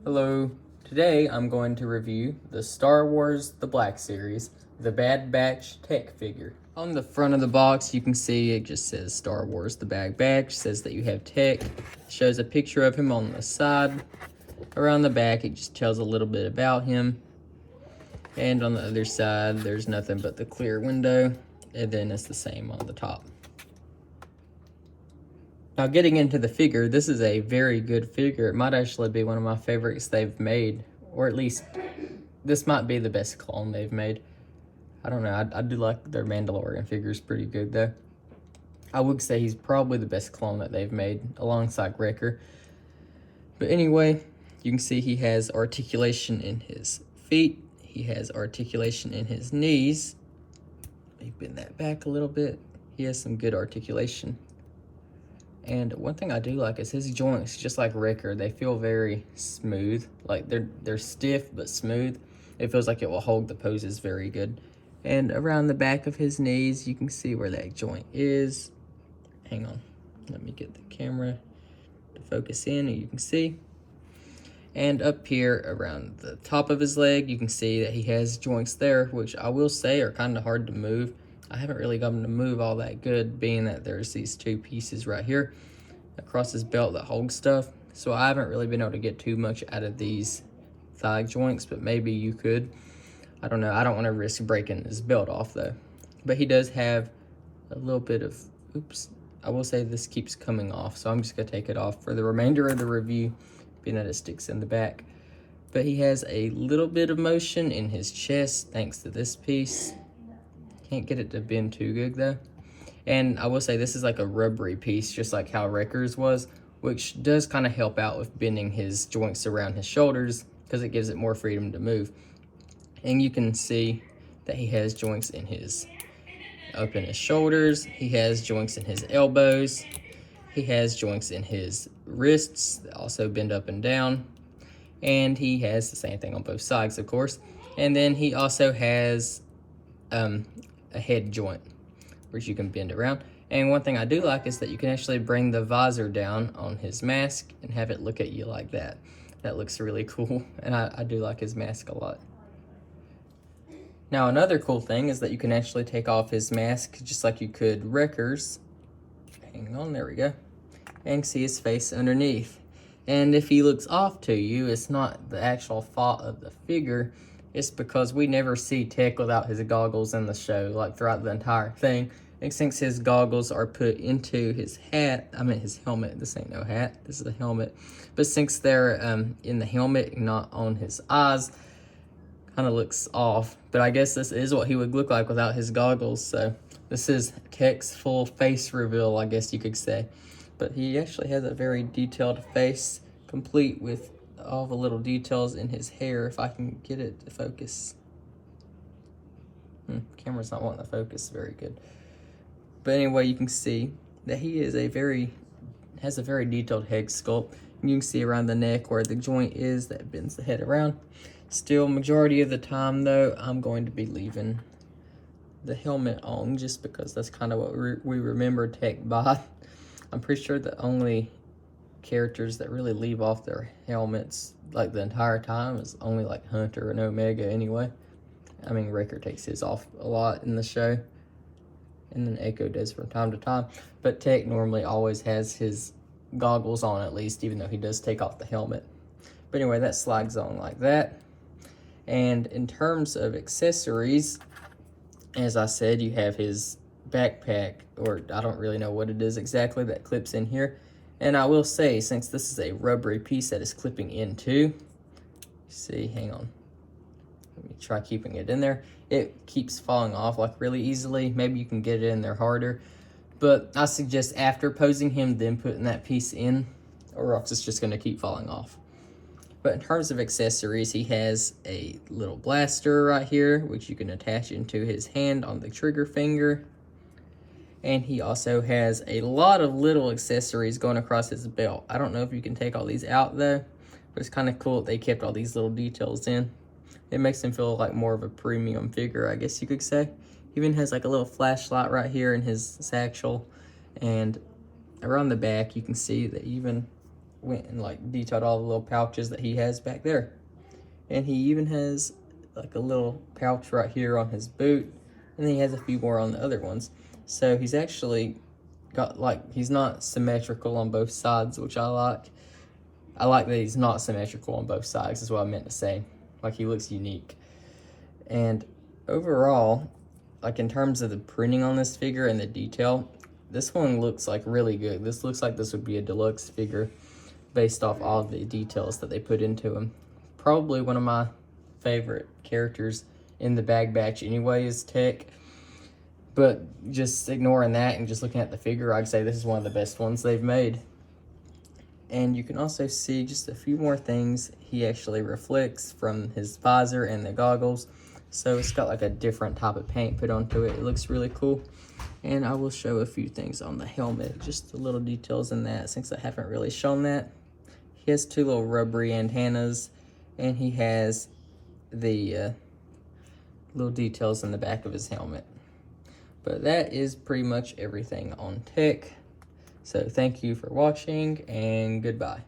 Hello, today I'm going to review the Star Wars The Black Series, the Bad Batch tech figure. On the front of the box you can see it just says Star Wars The Bad Batch, says that you have tech, shows a picture of him on the side. Around the back it just tells a little bit about him, and on the other side there's nothing but the clear window, and then it's the same on the top. Now, getting into the figure, this is a very good figure. It might actually be one of my favorites they've made, or at least this might be the best clone they've made. I don't know, I do like their Mandalorian figures pretty good though. I would say he's probably the best clone that they've made alongside Wrecker. But anyway, you can see he has articulation in his feet. He has articulation in his knees. Let me bend that back a little bit. He has some good articulation. And one thing I do like is his joints, just like Wrecker, they feel very smooth. Like they're stiff but smooth. It feels like it will hold the poses very good. And around the back of his knees, you can see where that joint is. Hang on, let me get the camera to focus in and you can see. And up here around the top of his leg, you can see that he has joints there, which I will say are kind of hard to move. I haven't really got him to move all that good, being that there's these two pieces right here across his belt that hold stuff. So I haven't really been able to get too much out of these thigh joints, but maybe you could. I don't know. I don't want to risk breaking his belt off though. But he does have a little bit of, oops, I will say this keeps coming off, so I'm just going to take it off for the remainder of the review, being that it sticks in the back. But he has a little bit of motion in his chest thanks to this piece. Can't get it to bend too good though. And I will say this is like a rubbery piece, just like how Wrecker's was, which does kind of help out with bending his joints around his shoulders because it gives it more freedom to move. And you can see that he has joints in his, up in his shoulders. He has joints in his elbows. He has joints in his wrists that also bend up and down. And he has the same thing on both sides, of course. And then he also has a head joint, which you can bend around. And one thing I do like is that you can actually bring the visor down on his mask and have it look at you like that. That looks really cool, and I do like his mask a lot. Now, another cool thing is that you can actually take off his mask just like you could Wrecker's. Hang on, there we go. And see his face underneath. And if he looks off to you, it's not the actual fault of the figure. It's because we never see Tech without his goggles in the show, like throughout the entire thing. And since his goggles are put into his hat, I mean his helmet, this ain't no hat, this is a helmet. But since they're in the helmet, not on his eyes, kind of looks off. But I guess this is what he would look like without his goggles. So this is Tech's full face reveal, I guess you could say. But he actually has a very detailed face, complete with all the little details in his hair, if I can get it to focus. Camera's not wanting to focus very good. But anyway, you can see that he is has a very detailed head sculpt. You can see around the neck where the joint is that bends the head around. Still, majority of the time though, I'm going to be leaving the helmet on just because that's kind of what we remember Tech by. I'm pretty sure the only characters that really leave off their helmets like the entire time is only like Hunter and Omega anyway. I mean, Wrecker takes his off a lot in the show, and then Echo does from time to time, but Tech normally always has his goggles on at least, even though he does take off the helmet. But anyway, that slides on like that. And in terms of accessories, as I said, you have his backpack, or I don't really know what it is exactly, that clips in here. And I will say, since this is a rubbery piece that is clipping in too, see, hang on, let me try keeping it in there. It keeps falling off like really easily. Maybe you can get it in there harder, but I suggest after posing him, then putting that piece in, or else it's just gonna keep falling off. But in terms of accessories, he has a little blaster right here, which you can attach into his hand on the trigger finger. And he also has a lot of little accessories going across his belt. I don't know if you can take all these out though, but it's kind of cool that they kept all these little details in. It makes him feel like more of a premium figure, I guess you could say. He even has like a little flashlight right here in his satchel. And around the back, you can see that even went and like detailed all the little pouches that he has back there. And he even has like a little pouch right here on his boot, and then he has a few more on the other ones. So he's actually got like, he's not symmetrical on both sides, which I like. I like that he's not symmetrical on both sides, is what I meant to say. Like, he looks unique. And overall, like in terms of the printing on this figure and the detail, this one looks like really good. This looks like this would be a deluxe figure based off all the details that they put into him. Probably one of my favorite characters in the Bad Batch anyway is Tech. But just ignoring that and just looking at the figure, I'd say this is one of the best ones they've made. And you can also see just a few more things. He actually reflects from his visor and the goggles. So it's got like a different type of paint put onto it. It looks really cool. And I will show a few things on the helmet, just the little details in that, since I haven't really shown that. He has two little rubbery antennas, and he has the little details in the back of his helmet. But that is pretty much everything on Tech. So thank you for watching, and goodbye.